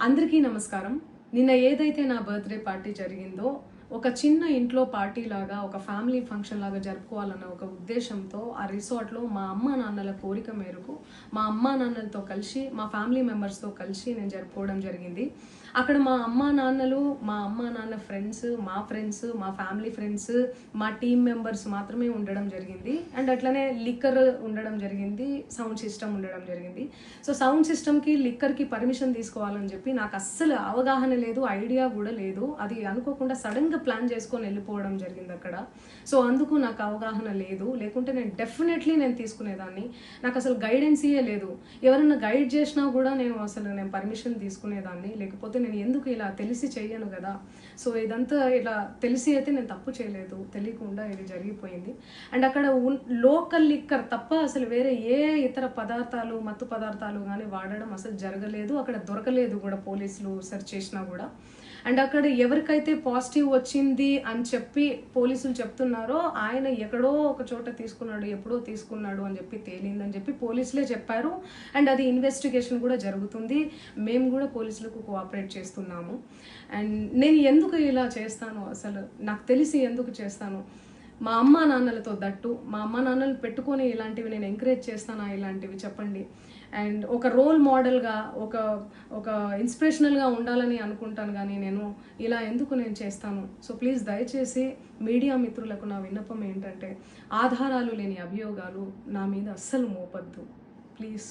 అందరికీ నమస్కారం. నిన్న ఏదైతే నా బర్త్డే పార్టీ జరిగిందో ఒక చిన్న ఇంట్లో పార్టీ లాగా ఒక ఫ్యామిలీ ఫంక్షన్ లాగా జరుపుకోవాలన్న ఒక ఉద్దేశంతో ఆ రిసార్ట్లో మా అమ్మా నాన్నల కోరిక మేరకు మా అమ్మా నాన్నలతో కలిసి మా ఫ్యామిలీ మెంబర్స్తో కలిసి నేను జరుపుకోవడం జరిగింది. అక్కడ మా అమ్మా నాన్నలు, మా అమ్మా నాన్న ఫ్రెండ్స్, మా ఫ్యామిలీ ఫ్రెండ్స్, మా టీమ్ మెంబర్స్ మాత్రమే ఉండడం జరిగింది. అండ్ అట్లనే లిక్కర్ ఉండడం జరిగింది, సౌండ్ సిస్టమ్ ఉండడం జరిగింది. సో సౌండ్ సిస్టమ్కి లిక్కర్కి పర్మిషన్ తీసుకోవాలని చెప్పి నాకు అస్సలు అవగాహన లేదు, ఐడియా కూడా లేదు. అది అనుకోకుండా సడన్గా ప్లాన్ చేసుకొని వెళ్ళిపోవడం జరిగింది అక్కడ. సో అందుకు నాకు అవగాహన లేదు, లేకుంటే నేను డెఫినెట్లీ తీసుకునేదాన్ని. నాకు అసలు గైడెన్సీయే లేదు. ఎవరైనా గైడ్ చేసినా కూడా నేను పర్మిషన్ తీసుకునేదాన్ని, లేకపోతే నేను ఎందుకు ఇలా తెలిసి చెయ్యను కదా. సో ఇదంతా ఇలా తెలిసి అయితే నేను తప్పు చేయలేదు, తెలియకుండా ఇది జరిగిపోయింది. అండ్ అక్కడ లోకల్ లిక్కర్ తప్ప అసలు వేరే ఏ ఇతర పదార్థాలు, మత్తు పదార్థాలు కానీ వాడడం అసలు జరగలేదు. అక్కడ దొరకలేదు కూడా, పోలీసులు సెర్చ్ చేసినా కూడా. అండ్ అక్కడ ఎవరికైతే పాజిటివ్ వచ్చింది అని చెప్పి పోలీసులు చెప్తున్నారో ఆయన ఎక్కడో ఒక చోట తీసుకున్నాడు, ఎప్పుడో తీసుకున్నాడు అని చెప్పి తేలిందని చెప్పి పోలీసులే చెప్పారు. అండ్ అది ఇన్వెస్టిగేషన్ కూడా జరుగుతుంది. మేము కూడా పోలీసులకు కోఆపరేట్ చేస్తున్నాము. అండ్ నేను ఎందుకు ఇలా చేస్తాను, అసలు నాకు తెలిసి ఎందుకు చేస్తాను, మా అమ్మా నాన్నలతో దట్టు మా అమ్మా నాన్నలు పెట్టుకొని ఇలాంటివి నేను ఎంకరేజ్ చేస్తానా, ఇలాంటివి చెప్పండి. అండ్ ఒక రోల్ మోడల్గా, ఒక ఇన్స్పిరేషనల్గా ఉండాలని అనుకుంటాను, కానీ నేను ఇలా ఎందుకు చేస్తాను. సో ప్లీజ్ దయచేసి మీడియా మిత్రులకు నా విన్నపం ఏంటంటే, ఆధారాలు లేని అభియోగాలు నా మీద అస్సలు మోపద్దు ప్లీజ్.